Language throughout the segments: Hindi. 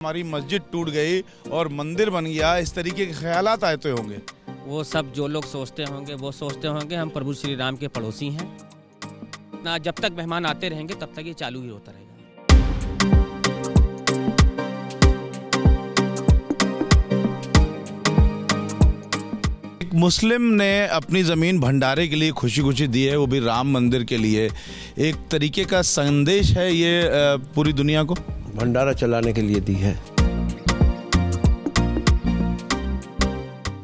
हमारी मस्जिद टूट गई और मंदिर बन गया, इस तरीके के ख्यालात आते होंगे। वो सब जो लोग सोचते होंगे वो सोचते होंगे हम प्रभु श्री राम के पड़ोसी हैं ना। जब तक मेहमान आते रहेंगे तब तक ये चालू ही होता रहेगा। एक मुस्लिम ने अपनी ज़मीन भंडारे के लिए खुशी खुशी दी है, वो भी राम मंदिर के लिए। एक तरीके का संदेश है ये पूरी दुनिया को भंडारा चलाने के लिए दी है।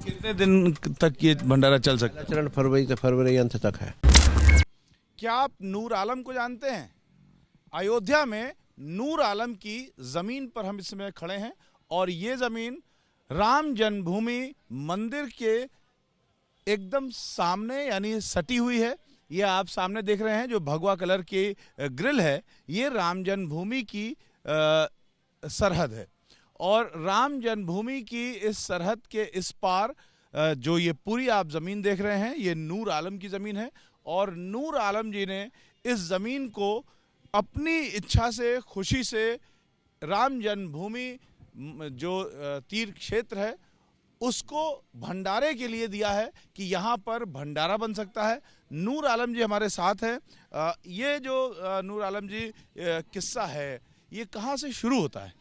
कितने दिन तक ये भंडारा चल सकता है? चरण फरवरी से फरवरी अंत तक है। क्या आप नूर आलम को जानते हैं? अयोध्या में नूर आलम की ज़मीन पर हम इस समय खड़े हैं और ये ज़मीन राम जन्मभूमि मंदिर के एकदम सामने यानी सटी हुई है। ये आप सामने देख रहे हैं जो भगवा कलर की ग्रिल है, ये राम जन्मभूमि की सरहद है। और राम जन्मभूमि की इस सरहद के इस पार जो ये पूरी आप ज़मीन देख रहे हैं, ये नूर आलम की ज़मीन है। और नूर आलम जी ने इस ज़मीन को अपनी इच्छा से, खुशी से राम जन्मभूमि जो तीर्थ क्षेत्र है उसको भंडारे के लिए दिया है कि यहाँ पर भंडारा बन सकता है। नूर आलम जी हमारे साथ हैं। ये जो नूर आलम जी किस्सा है, ये कहाँ से शुरू होता है?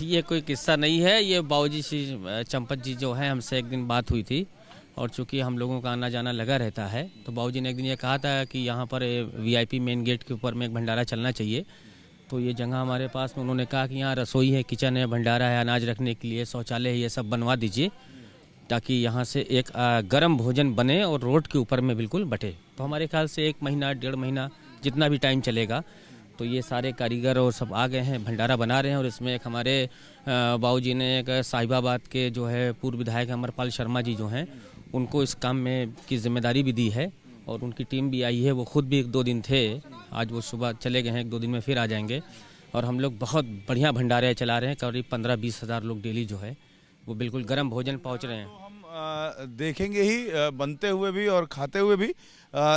ये कोई किस्सा नहीं है। ये बाबूजी श्री चंपत जी जो है, हमसे एक दिन बात हुई थी और चूंकि हम लोगों का आना जाना लगा रहता है तो बाबूजी ने एक दिन ये कहा था कि यहाँ पर वीआईपी मेन गेट के ऊपर में एक भंडारा चलना चाहिए। तो ये जगह हमारे पास में उन्होंने कहा कि यहाँ रसोई है, किचन है, भंडारा है, अनाज रखने के लिए, शौचालय है, ये सब बनवा दीजिए ताकि यहाँ से एक गर्म भोजन बने और रोड के ऊपर में बिल्कुल बटे। तो हमारे ख्याल से 1 महीना 1.5 महीना जितना भी टाइम चलेगा तो ये सारे कारीगर और सब आ गए हैं, भंडारा बना रहे हैं। और इसमें एक हमारे बाबूजी ने एक साहिबाबाद के जो है पूर्व विधायक अमरपाल शर्मा जी जो हैं, उनको इस काम में की जिम्मेदारी भी दी है और उनकी टीम भी आई है। वो खुद भी 1-2 दिन थे, आज वो सुबह चले गए हैं, 1-2 दिन में फिर आ जाएंगे। और हम लोग बहुत बढ़िया भंडारे चला रहे हैं, करीब 15-20 हज़ार लोग डेली जो है वो बिल्कुल गर्म भोजन पहुंच रहे हैं। तो हम देखेंगे ही बनते हुए भी और खाते हुए भी।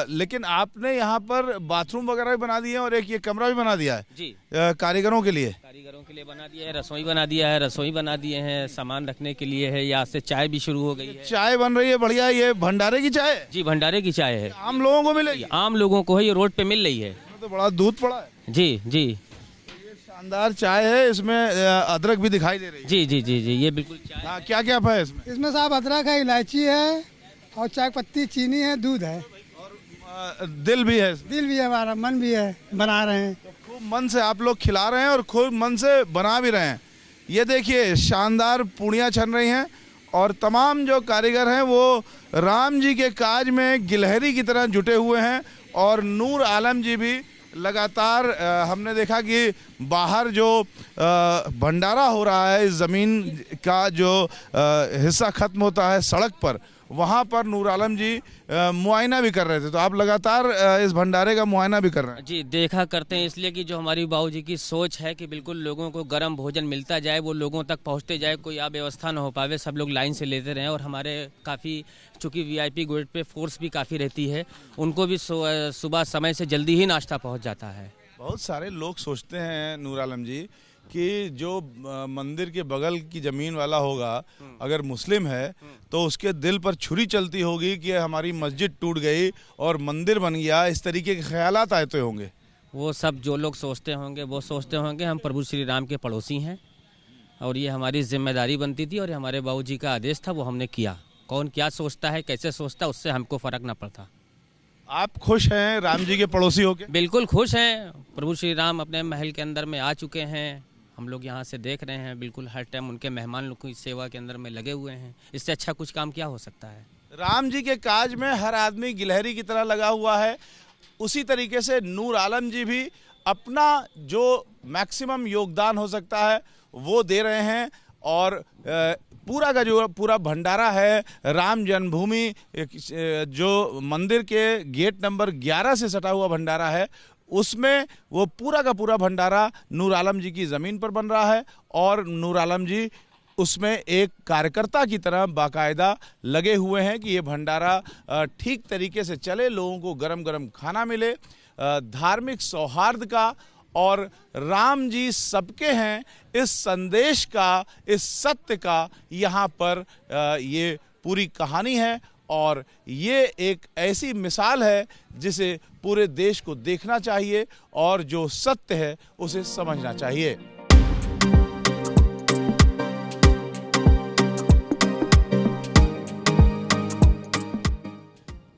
लेकिन आपने यहाँ पर बाथरूम वगैरह भी बना दिए हैं और एक ये कमरा भी बना दिया है जी कारीगरों के लिए। कारीगरों के लिए बना दिया है, रसोई बना दिया है, रसोई बना दिए हैं, सामान रखने के लिए है। यहाँ से चाय भी शुरू हो गई है। चाय बन रही है बढ़िया, ये भंडारे की चाय है? जी भंडारे की चाय है, आम लोगों को मिलेगी? आम लोगों को है, ये रोड पे मिल रही है। तो बड़ा दूध पड़ा है। जी जी ये शानदार चाय है, इसमें अदरक भी दिखाई दे रही है। जी जी जी जी ये बिल्कुल चाय। हाँ, क्या क्या है इसमें? इसमें साहब अदरक है, इलायची है और चाय पत्ती, चीनी है, दूध है, दिल भी है इसमें। दिल भी है, हमारा मन भी है, बना रहे हैं। तो खूब मन से आप लोग खिला रहे हैं और खूब मन से बना भी रहे हैं। ये देखिए शानदार पूड़ियाँ छन रही हैं और तमाम जो कारीगर हैं वो राम जी के काज में गिलहरी की तरह जुटे हुए हैं। और नूर आलम जी भी लगातार हमने देखा कि बाहर जो भंडारा हो रहा है, इस ज़मीन का जो हिस्सा ख़त्म होता है सड़क पर, वहाँ पर नूर आलम जी मुआयना भी कर रहे थे। तो आप लगातार इस भंडारे का मुआयना भी कर रहे हैं? जी देखा करते हैं, इसलिए कि जो हमारी बाबूजी की सोच है कि बिल्कुल लोगों को गर्म भोजन मिलता जाए, वो लोगों तक पहुंचते जाए, कोई अव्यवस्था न हो पावे, सब लोग लाइन से लेते रहें। और हमारे काफ़ी चूँकि वीआईपी गेट पे फोर्स भी काफ़ी रहती है, उनको भी सुबह समय से जल्दी ही नाश्ता पहुँच जाता है। बहुत सारे लोग सोचते हैं नूर आलम जी कि जो मंदिर के बगल की ज़मीन वाला होगा अगर मुस्लिम है तो उसके दिल पर छुरी चलती होगी कि हमारी मस्जिद टूट गई और मंदिर बन गया, इस तरीके के ख्यालात आते होंगे। वो सब जो लोग सोचते होंगे वो सोचते होंगे हम प्रभु श्री राम के पड़ोसी हैं और ये हमारी जिम्मेदारी बनती थी और हमारे बाबूजी का आदेश था, वो हमने किया। कौन क्या सोचता है, कैसे सोचता है, उससे हमको फ़र्क ना पड़ता। आप खुश हैं राम जी के पड़ोसी होके? बिल्कुल खुश हैं। प्रभु श्री राम अपने महल के अंदर में आ चुके हैं, हम लोग यहाँ से देख रहे हैं, बिल्कुल हर टाइम उनके मेहमान लोग की सेवा के अंदर में लगे हुए हैं। इससे अच्छा कुछ काम क्या हो सकता है? राम जी के काज में हर आदमी गिलहरी की तरह लगा हुआ है, उसी तरीके से नूर आलम जी भी अपना जो मैक्सिमम योगदान हो सकता है वो दे रहे हैं। और पूरा का जो पूरा भंडारा है राम जन्मभूमि जो मंदिर के गेट नंबर 11 से सटा हुआ भंडारा है, उसमें वो पूरा का पूरा भंडारा नूर आलम जी की ज़मीन पर बन रहा है। और नूर आलम जी उसमें एक कार्यकर्ता की तरह बाकायदा लगे हुए हैं कि ये भंडारा ठीक तरीके से चले, लोगों को गरम गरम खाना मिले, धार्मिक सौहार्द का और राम जी सबके हैं, इस संदेश का, इस सत्य का यहाँ पर ये पूरी कहानी है। और ये एक ऐसी मिसाल है जिसे पूरे देश को देखना चाहिए और जो सत्य है उसे समझना चाहिए।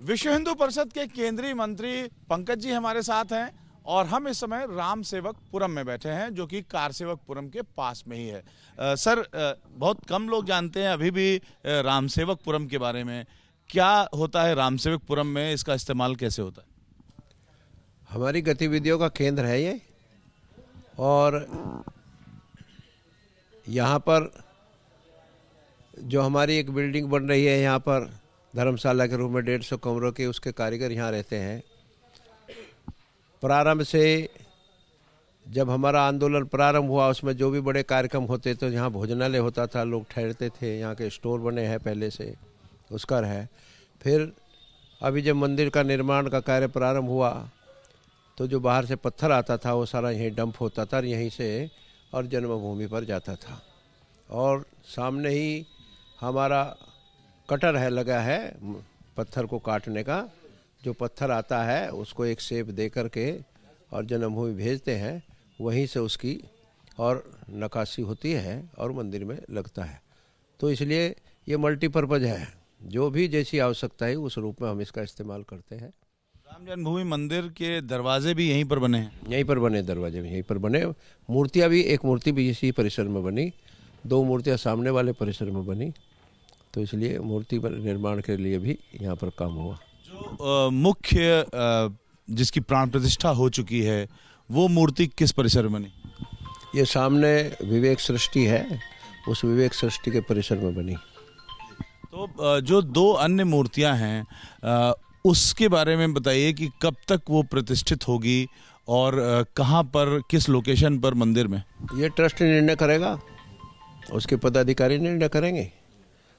विश्व हिंदू परिषद के केंद्रीय मंत्री पंकज जी हमारे साथ हैं और हम इस समय राम सेवकपुरम में बैठे हैं, जो कि कार सेवकपुरम के पास में ही है। सर, बहुत कम लोग जानते हैं अभी भी राम सेवकपुरम के बारे में। क्या होता है राम सेवकपुरम में, इसका इस्तेमाल कैसे होता है? हमारी गतिविधियों का केंद्र है ये, और यहाँ पर जो हमारी एक बिल्डिंग बन रही है, यहाँ पर धर्मशाला के रूप में 150 कमरों के उसके कारीगर यहाँ रहते हैं। प्रारंभ से जब हमारा आंदोलन प्रारंभ हुआ, उसमें जो भी बड़े कार्यक्रम होते तो यहाँ भोजनालय होता था, लोग ठहरते थे, यहाँ के स्टोर बने हैं पहले से, उसका है। फिर अभी जब मंदिर का निर्माण का कार्य प्रारंभ हुआ तो जो बाहर से पत्थर आता था वो सारा यहीं डंप होता था, यहीं से और जन्मभूमि पर जाता था। और सामने ही हमारा कटर है, लगा है पत्थर को काटने का। जो पत्थर आता है उसको एक शेप दे करके और जन्मभूमि भेजते हैं, वहीं से उसकी और नक्काशी होती है और मंदिर में लगता है। तो इसलिए ये मल्टीपर्पज़ है, जो भी जैसी आवश्यकता है उस रूप में हम इसका इस्तेमाल करते हैं। राम जन्मभूमि मंदिर के दरवाजे भी यहीं पर बने हैं? यहीं पर बने, दरवाजे भी यहीं पर बने। मूर्तियाँ भी, एक मूर्ति भी इसी परिसर में बनी, 2 मूर्तियाँ सामने वाले परिसर में बनी। तो इसलिए मूर्ति निर्माण के लिए भी यहाँ पर काम हुआ। जो मुख्य जिसकी प्राण प्रतिष्ठा हो चुकी है, वो मूर्ति किस परिसर में बनी? ये सामने विवेक सृष्टि है, उस विवेक सृष्टि के परिसर में बनी। तो जो 2 अन्य मूर्तियां हैं, उसके बारे में बताइए कि कब तक वो प्रतिष्ठित होगी और कहाँ पर, किस लोकेशन पर मंदिर में? ये ट्रस्ट निर्णय करेगा, उसके पदाधिकारी निर्णय करेंगे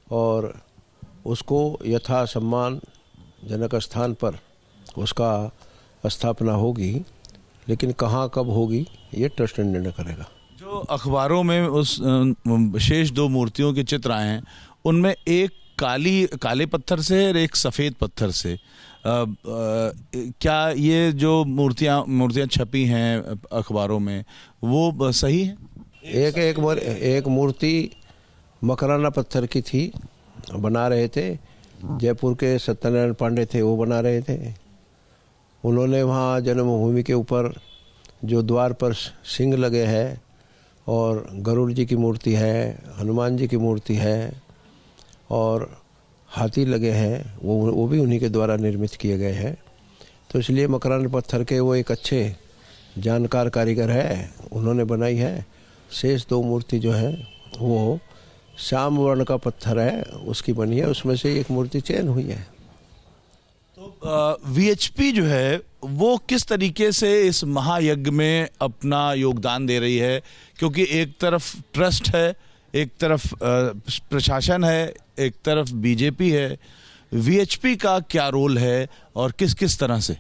और उसको यथा सम्मान जनक स्थान पर उसका स्थापना होगी, लेकिन कहाँ कब होगी ये ट्रस्ट निर्णय करेगा। जो अखबारों में उस शेष 2 मूर्तियों के चित्र आए हैं, उनमें एक काले पत्थर से और एक सफ़ेद पत्थर से, क्या ये जो मूर्तियाँ छपी हैं अखबारों में वो सही है? एक मूर्ति मकराना पत्थर की थी, बना रहे थे, जयपुर के सत्यनारायण पांडे थे, वो बना रहे थे। उन्होंने वहाँ जन्मभूमि के ऊपर जो द्वार पर सिंह लगे हैं और गरुड़ जी की मूर्ति है, हनुमान जी की मूर्ति है और हाथी लगे हैं, वो भी उन्हीं के द्वारा निर्मित किए गए हैं। तो इसलिए मकराना पत्थर के वो एक अच्छे जानकार कारीगर है, उन्होंने बनाई है। शेष 2 मूर्ति जो है वो श्याम वर्ण का पत्थर है, उसकी बनी है, उसमें से एक मूर्ति चयन हुई है। तो वीएचपी जो है वो किस तरीके से इस महायज्ञ में अपना योगदान दे रही है? क्योंकि एक तरफ ट्रस्ट है, एक तरफ प्रशासन है, एक तरफ बीजेपी है। वीएचपी का क्या रोल है और किस किस तरह से?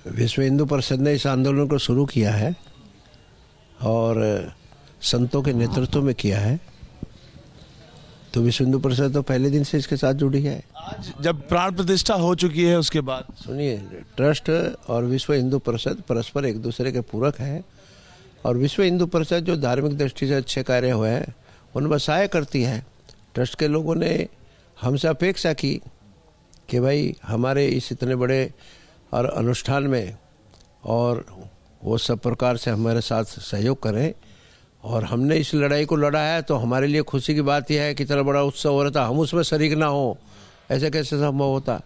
विश्व हिंदू परिषद ने इस आंदोलन को शुरू किया है और संतों के नेतृत्व में किया है। तो विश्व हिंदू परिषद तो पहले दिन से इसके साथ जुड़ी है। आज जब प्राण प्रतिष्ठा हो चुकी है उसके बाद, सुनिए, ट्रस्ट और विश्व हिंदू परिषद परस्पर एक दूसरे के पूरक हैं और विश्व हिंदू परिषद जो धार्मिक दृष्टि से अच्छे कार्य हुए हैं उनमें सहाय करती है। ट्रस्ट के लोगों ने हमसे अपेक्षा की कि भाई हमारे इस इतने बड़े और अनुष्ठान में और वो सब प्रकार से हमारे साथ सहयोग करें, और हमने इस लड़ाई को लड़ा है तो हमारे लिए खुशी की बात यह है कि इतना बड़ा उत्सव हो रहा था, हम उसमें शरीक ना हो, ऐसे कैसे संभव होता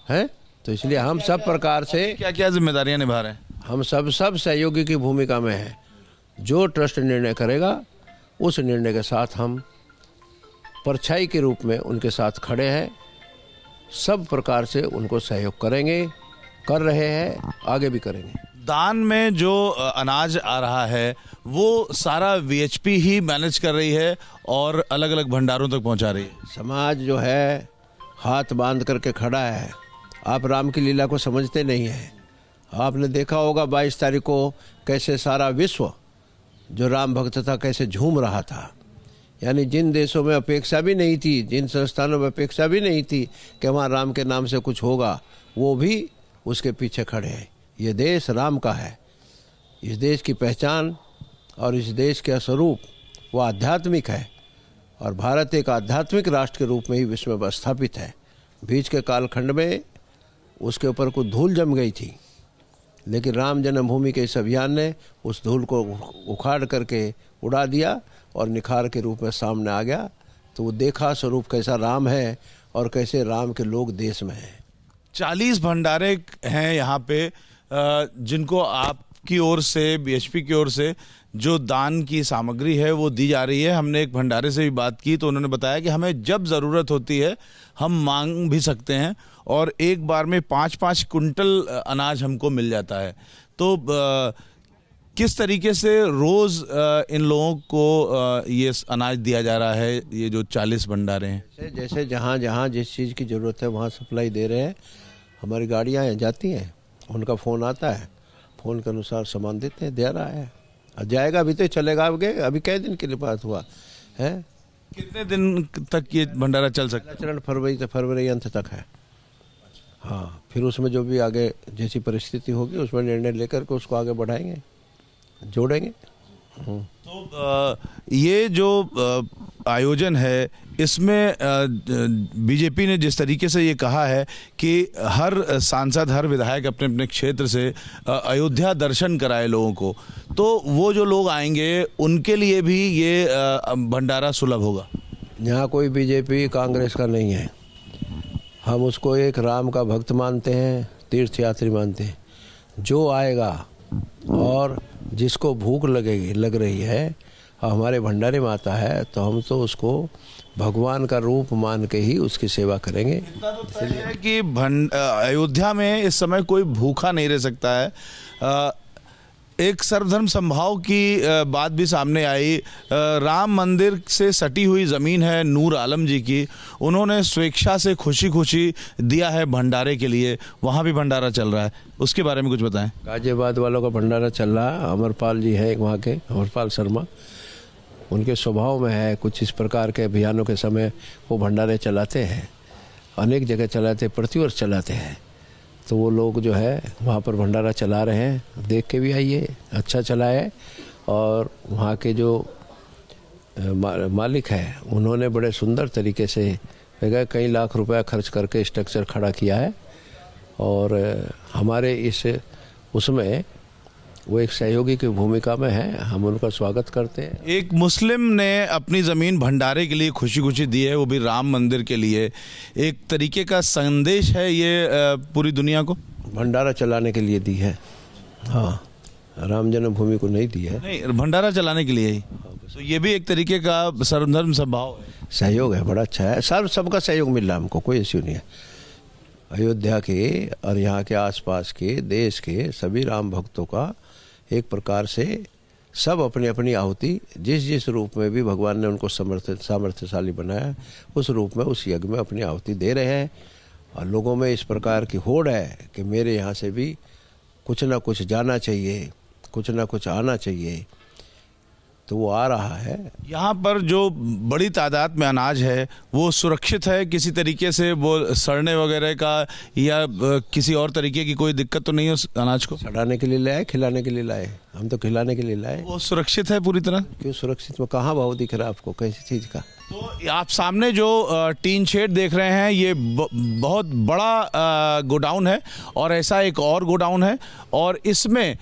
है? तो इसलिए हम सब प्रकार से क्या क्या जिम्मेदारियां निभा रहे हैं? हम सब सहयोगी की भूमिका में हैं। जो ट्रस्ट निर्णय करेगा उस निर्णय के साथ हम परछाई के रूप में उनके साथ खड़े हैं, सब प्रकार से उनको सहयोग करेंगे, कर रहे हैं, आगे भी करेंगे। दान में जो अनाज आ रहा है वो सारा वीएचपी ही मैनेज कर रही है और अलग अलग भंडारों तक पहुंचा रही है। समाज जो है हाथ बांध करके खड़ा है। आप राम की लीला को समझते नहीं हैं। आपने देखा होगा 22 तारीख को कैसे सारा विश्व जो राम भक्त था कैसे झूम रहा था। यानी जिन देशों में अपेक्षा भी नहीं थी, जिन संस्थानों में अपेक्षा भी नहीं थी कि वहाँ राम के नाम से कुछ होगा, वो भी उसके पीछे खड़े हैं। ये देश राम का है। इस देश की पहचान और इस देश का स्वरूप वो आध्यात्मिक है और भारत एक आध्यात्मिक राष्ट्र के रूप में ही विश्व में स्थापित है। बीच के कालखंड में उसके ऊपर कुछ धूल जम गई थी, लेकिन राम जन्मभूमि के इस अभियान ने उस धूल को उखाड़ करके उड़ा दिया और निखार के रूप में सामने आ गया। तो वो देखा स्वरूप कैसा राम है और कैसे राम के लोग देश में हैं। 40 भंडारे हैं यहाँ पे, जिनको आपकी ओर से, बीएचपी की ओर से जो दान की सामग्री है वो दी जा रही है। हमने एक भंडारे से भी बात की तो उन्होंने बताया कि हमें जब ज़रूरत होती है हम मांग भी सकते हैं और एक बार में 5-5 कुंटल अनाज हमको मिल जाता है। तो किस तरीके से रोज़ इन लोगों को ये अनाज दिया जा रहा है, ये जो 40 भंडारे हैं? जैसे जहाँ जहाँ जिस चीज़ की ज़रूरत है वहाँ सप्लाई दे रहे हैं। हमारी गाड़ियाँ जाती हैं, उनका फ़ोन आता है, फ़ोन के अनुसार सामान देते हैं, दे रहा है और जाएगा भी तो चलेगा। अभी कई दिन के लिए बात हुआ है। कितने दिन तक ये भंडारा चल सकता है? चरण फरवरी अंत तक है। हाँ, फिर उसमें जो भी आगे जैसी परिस्थिति होगी उसमें निर्णय लेकर के उसको आगे बढ़ाएंगे, जोड़ेंगे। तो ये जो आयोजन है इसमें बीजेपी ने जिस तरीके से ये कहा है कि हर सांसद, हर विधायक अपने अपने क्षेत्र से अयोध्या दर्शन कराए लोगों को, तो वो जो लोग आएंगे उनके लिए भी ये भंडारा सुलभ होगा। यहाँ कोई बीजेपी कांग्रेस का नहीं है। हम उसको एक राम का भक्त मानते हैं, तीर्थ यात्री मानते हैं। जो आएगा और जिसको भूख लग रही है, हमारे भंडारे में आता है, तो हम तो उसको भगवान का रूप मान के ही उसकी सेवा करेंगे। इतना तो तय है कि अयोध्या में इस समय कोई भूखा नहीं रह सकता है। एक सर्वधर्म समभाव की बात भी सामने आई। राम मंदिर से सटी हुई ज़मीन है नूर आलम जी की, उन्होंने स्वेच्छा से खुशी खुशी दिया है भंडारे के लिए। वहाँ भी भंडारा चल रहा है, उसके बारे में कुछ बताएं। गाजियाबाद वालों का भंडारा चल रहा है। अमरपाल जी है वहाँ के, अमरपाल शर्मा, उनके स्वभाव में है कुछ इस प्रकार के अभियानों के समय वो भंडारे चलाते हैं, अनेक जगह चलाते, प्रतिवर्ष चलाते हैं। तो वो लोग जो है वहाँ पर भंडारा चला रहे हैं, देख के भी आइए, अच्छा चला है। और वहाँ के जो मालिक है उन्होंने बड़े सुंदर तरीके से कई लाख रुपया खर्च करके स्ट्रक्चर खड़ा किया है और हमारे इस उसमें वो एक सहयोगी की भूमिका में है, हम उनका स्वागत करते हैं। एक मुस्लिम ने अपनी ज़मीन भंडारे के लिए खुशी खुशी दी है, वो भी राम मंदिर के लिए। एक तरीके का संदेश है ये पूरी दुनिया को। भंडारा चलाने के लिए दी है। हाँ, राम जन्मभूमि को नहीं दी है। नहीं, भंडारा चलाने के लिए ही। तो ये भी एक तरीके का सर्वधर्म समभाव है, सहयोग है, बड़ा अच्छा है। सबका सहयोग मिल रहा है हमको, कोई इश्यू नहीं है। अयोध्या के और यहाँ के आसपास के देश के सभी राम भक्तों का एक प्रकार से सब अपनी अपनी आहुति जिस जिस रूप में भी भगवान ने उनको सामर्थ्यशाली बनाया, उस रूप में उस यज्ञ में अपनी आहुति दे रहे हैं। और लोगों में इस प्रकार की होड़ है कि मेरे यहाँ से भी कुछ ना कुछ जाना चाहिए, कुछ ना कुछ आना चाहिए, तो वो आ रहा है। यहाँ पर जो बड़ी तादाद में अनाज है वो सुरक्षित है किसी तरीके से? वो सड़ने वगैरह का या किसी और तरीके की कोई दिक्कत तो नहीं है उस अनाज को? सड़ाने के लिए लाए, खिलाने के लिए लाए, हम तो खिलाने के लिए लाए। वो सुरक्षित है पूरी तरह? क्यों सुरक्षित? में कहाँ भाव दिख रहा है आपको कैसी चीज़ का? तो आप सामने जो टीन शेड देख रहे हैं ये बहुत बड़ा गोडाउन है और ऐसा एक और गोडाउन है और इसमें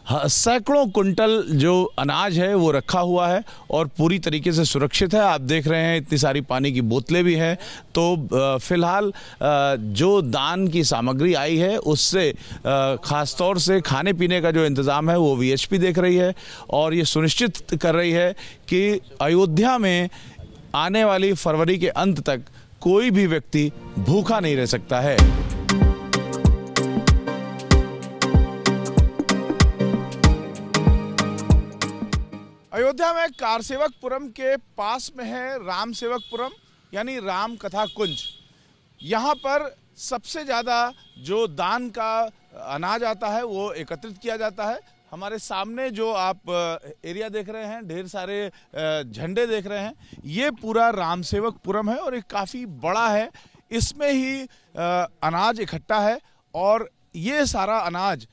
सैकड़ों कुंटल जो अनाज है वो रखा हुआ है और पूरी तरीके से सुरक्षित है। आप देख रहे हैं इतनी सारी पानी की बोतलें भी हैं। तो फिलहाल जो दान की सामग्री आई है उससे ख़ास तौर से खाने पीने का जो इंतज़ाम है वो वीएचपी देख रही है और ये सुनिश्चित कर रही है कि अयोध्या में आने वाली फरवरी के अंत तक कोई भी व्यक्ति भूखा नहीं रह सकता है। अयोध्या में कारसेवकपुरम के पास में है राम सेवकपुरम यानी राम कथा कुंज। यहाँ पर सबसे ज़्यादा जो दान का अनाज आता है वो एकत्रित किया जाता है। हमारे सामने जो आप एरिया देख रहे हैं, ढेर सारे झंडे देख रहे हैं, ये पूरा रामसेवकपुरम है और ये काफ़ी बड़ा है। इसमें ही अनाज इकट्ठा है और ये सारा अनाज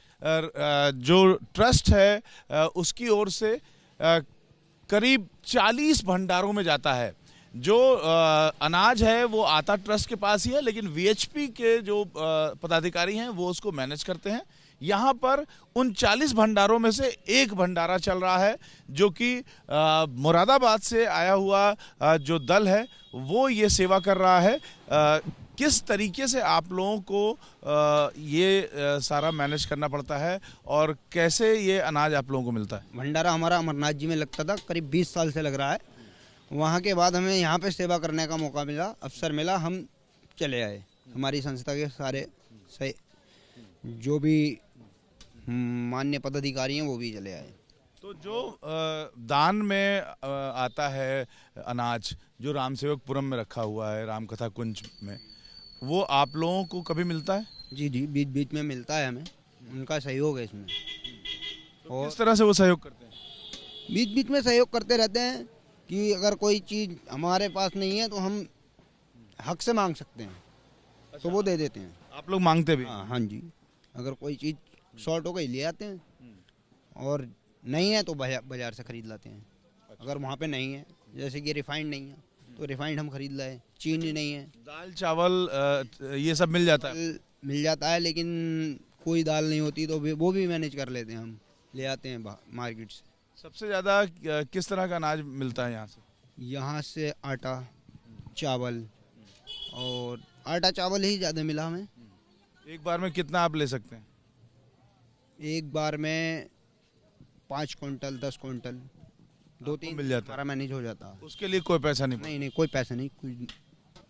जो ट्रस्ट है उसकी ओर से करीब 40 भंडारों में जाता है। जो अनाज है वो आता ट्रस्ट के पास ही है, लेकिन वीएचपी के जो पदाधिकारी हैं वो उसको मैनेज करते हैं। यहाँ पर उन 40 भंडारों में से एक भंडारा चल रहा है, जो कि मुरादाबाद से आया हुआ जो दल है वो ये सेवा कर रहा है। किस तरीके से आप लोगों को ये सारा मैनेज करना पड़ता है और कैसे ये अनाज आप लोगों को मिलता है? भंडारा हमारा अमरनाथ जी में लगता था, करीब 20 साल से लग रहा है। वहाँ के बाद हमें यहाँ पे सेवा करने का मौका मिला, अवसर मिला, हम चले आए। हमारी संस्था के सारे जो भी मान्य पदाधिकारी हैं वो भी चले आए। तो जो दान में आता है अनाज जो रामसेवकपुरम में रखा हुआ है, रामकथा कुंज में, वो आप लोगों को कभी मिलता है? जी जी, बीच बीच में मिलता है हमें, उनका सहयोग है इसमें। तो किस तरह से वो सहयोग करते हैं? बीच बीच में सहयोग करते रहते हैं कि अगर कोई चीज़ हमारे पास नहीं है तो हम हक से मांग सकते हैं, तो वो दे देते हैं। आप लोग मांगते भी? हाँ जी, अगर कोई चीज़ शॉर्ट हो गई ले आते हैं, और नहीं है तो बाजार से खरीद लाते हैं। अगर वहाँ पे नहीं है, जैसे कि रिफाइंड नहीं है तो रिफाइंड हम खरीद लाए, चीनी नहीं है, दाल चावल ये सब मिल जाता है? मिल जाता है, लेकिन कोई दाल नहीं होती तो वो भी मैनेज कर लेते हैं, हम ले आते हैं मार्केट से। सबसे ज़्यादा किस तरह का अनाज मिलता है यहाँ से? यहाँ से आटा चावल, और आटा चावल ही ज़्यादा मिला हमें। एक बार में कितना आप ले सकते हैं? एक बार में 5 क्विंटल 10 क्विंटल 2-3 मिल जाता है? हमारा मैनेज हो जाता है। उसके लिए कोई पैसा नहीं? नहीं नहीं, कोई पैसा नहीं, कुछ।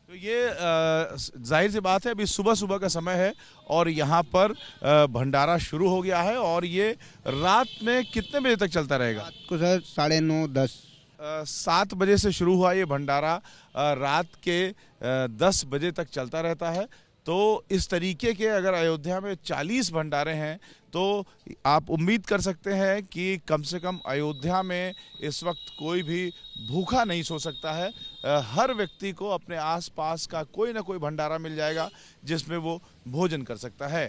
तो ये जाहिर सी बात है, अभी सुबह सुबह का समय है और यहाँ पर भंडारा शुरू हो गया है। और ये रात में कितने बजे तक चलता रहेगा? रात को सर 9:30 10। 7 बजे से शुरू हुआ ये भंडारा रात के 10 बजे तक चलता रहता है। तो इस तरीके के अगर अयोध्या में 40 भंडारे हैं तो आप उम्मीद कर सकते हैं कि कम से कम अयोध्या में इस वक्त कोई भी भूखा नहीं सो सकता है। हर व्यक्ति को अपने आसपास का कोई ना कोई भंडारा मिल जाएगा जिसमें वो भोजन कर सकता है।